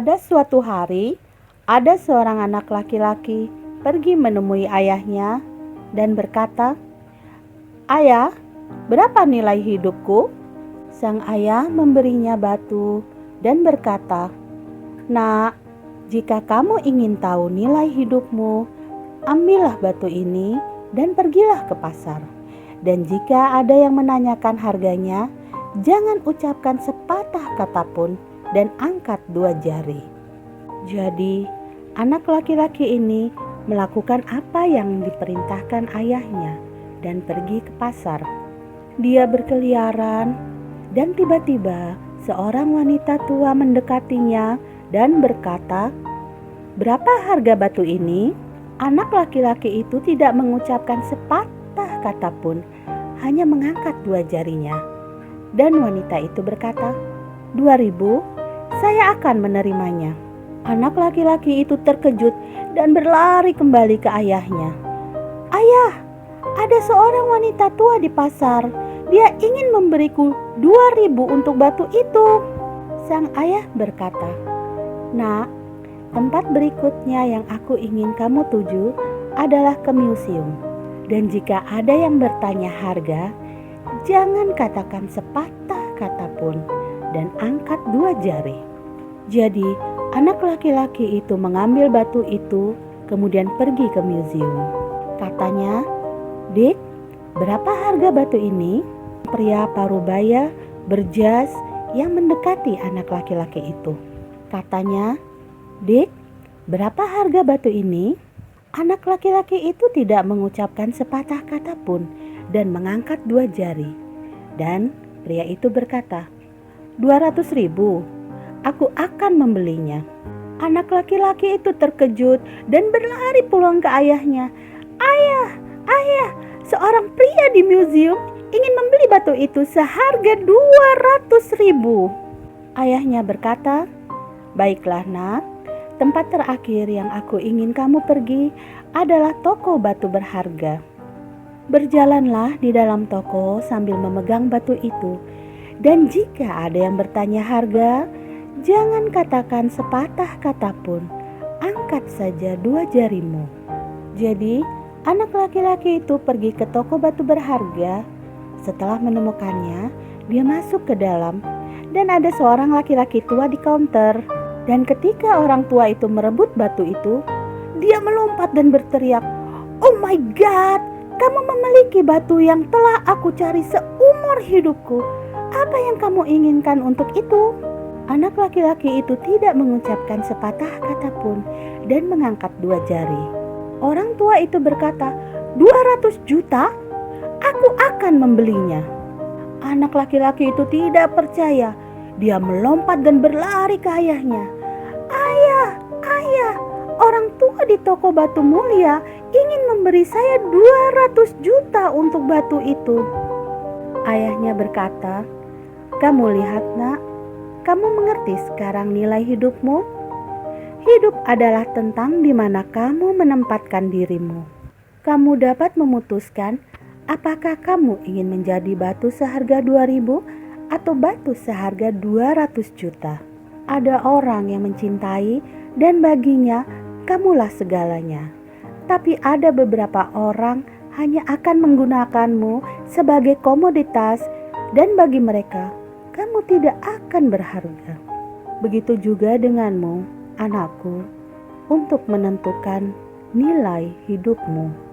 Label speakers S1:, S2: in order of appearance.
S1: Pada suatu hari, ada seorang anak laki-laki pergi menemui ayahnya dan berkata, "Ayah, berapa nilai hidupku?" Sang ayah memberinya batu dan berkata, "Nak, jika kamu ingin tahu nilai hidupmu, ambillah batu ini dan pergilah ke pasar. Dan jika ada yang menanyakan harganya, jangan ucapkan sepatah kata pun dan angkat 2 jari." Jadi, anak laki-laki ini melakukan apa yang diperintahkan ayahnya dan pergi ke pasar. Dia berkeliaran dan tiba-tiba seorang wanita tua mendekatinya dan berkata, "Berapa harga batu ini?" Anak laki-laki itu tidak mengucapkan sepatah kata pun, hanya mengangkat 2 jarinya. Dan wanita itu berkata, "2.000, saya akan menerimanya." Anak laki-laki itu terkejut dan berlari kembali ke ayahnya. "Ayah, ada seorang wanita tua di pasar. Dia ingin memberiku 2.000 untuk batu itu." Sang ayah berkata, "Nak, tempat berikutnya yang aku ingin kamu tuju adalah ke museum. Dan jika ada yang bertanya harga, jangan katakan sepatah kata pun dan angkat 2 jari." Jadi anak laki-laki itu mengambil batu itu kemudian pergi ke museum. Katanya, "Dik, berapa harga batu ini?" Pria parubaya berjas yang mendekati anak laki-laki itu. Katanya, "Dik, berapa harga batu ini?" Anak laki-laki itu tidak mengucapkan sepatah kata pun dan mengangkat 2 jari. Dan pria itu berkata, 200.000, aku akan membelinya." Anak laki-laki itu terkejut dan berlari pulang ke ayahnya. "Ayah, ayah, seorang pria di museum ingin membeli batu itu seharga 200.000. Ayahnya berkata, "Baiklah nak, tempat terakhir yang aku ingin kamu pergi adalah toko batu berharga. Berjalanlah di dalam toko sambil memegang batu itu. Dan jika ada yang bertanya harga, jangan katakan sepatah kata pun, angkat saja 2 jarimu." Jadi anak laki-laki itu pergi ke toko batu berharga. Setelah menemukannya, dia masuk ke dalam dan ada seorang laki-laki tua di counter. Dan ketika orang tua itu merebut batu itu, dia melompat dan berteriak, "Oh my God, kamu memiliki batu yang telah aku cari seumur hidupku. Apa yang kamu inginkan untuk itu?" Anak laki-laki itu tidak mengucapkan sepatah kata pun dan mengangkat 2 jari. Orang tua itu berkata, 200 juta? Aku akan membelinya." Anak laki-laki itu tidak percaya. Dia melompat dan berlari ke ayahnya. "Ayah, ayah, orang tua di toko batu mulia ingin memberi saya 200 juta untuk batu itu." Ayahnya berkata, "Kamu lihat nak, kamu mengerti sekarang nilai hidupmu? Hidup adalah tentang di mana kamu menempatkan dirimu. Kamu dapat memutuskan apakah kamu ingin menjadi batu seharga 2.000 atau batu seharga 200 juta. Ada orang yang mencintai dan baginya kamulah segalanya. Tapi ada beberapa orang hanya akan menggunakanmu sebagai komoditas dan bagi mereka kamu tidak akan berharga. Begitu juga denganmu, anakku, untuk menentukan nilai hidupmu."